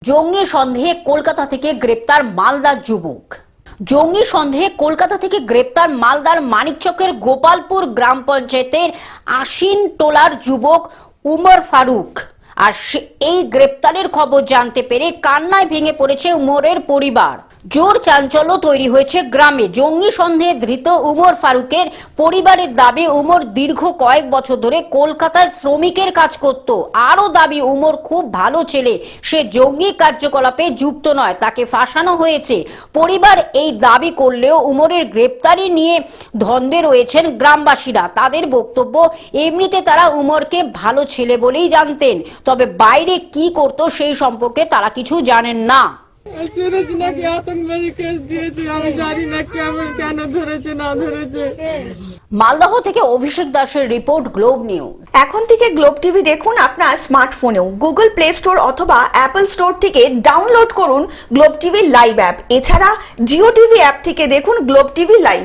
জঙ্গি সন্দেহে কলকাতা থেকে গ্রেপ্তার মালদার যুবক। জঙ্গি সন্দেহে কলকাতা থেকে গ্রেপ্তার মালদার মানিকচকের গোপালপুর গ্রাম পঞ্চায়েতের আশিন টোলার যুবক উমর ফারুক। আর এই গ্রেপ্তারের খবর জানতে পেরে কান্নায় ভেঙে পড়েছে উমরের পরিবার। জোর চাঞ্চল্য তৈরি হয়েছে গ্রামে। জঙ্গি সন্দেহে ধৃত উমর ফারুকের পরিবারের দাবি, উমর দীর্ঘ কয়েক বছর ধরে কলকাতায় শ্রমিকের কাজ করত। আরও দাবি, উমর খুব ভালো ছেলে, সে জঙ্গি কার্যকলাপে যুক্ত নয়, তাকে ফাঁসানো হয়েছে। পরিবার এই দাবি করলেও উমরের গ্রেপ্তারি নিয়ে দ্বন্দ্বে রয়েছেন গ্রামবাসীরা। তাদের বক্তব্য, এমনিতে তারা উমরকে ভালো ছেলে বলেই জানতেন, তবে বাইরে কি করত সেই সম্পর্কে তারা কিছু জানেন না। মালদহ থেকে অভিষেক দাসের রিপোর্ট, গ্লোব নিউজ। এখন থেকে গ্লোব টিভি দেখুন আপনার স্মার্টফোনেও। গুগল প্লে স্টোর অথবা অ্যাপল স্টোর থেকে ডাউনলোড করুন গ্লোব টিভি লাইভ অ্যাপ। এছাড়া জিও টিভি অ্যাপ থেকে দেখুন গ্লোব টিভি লাইভ।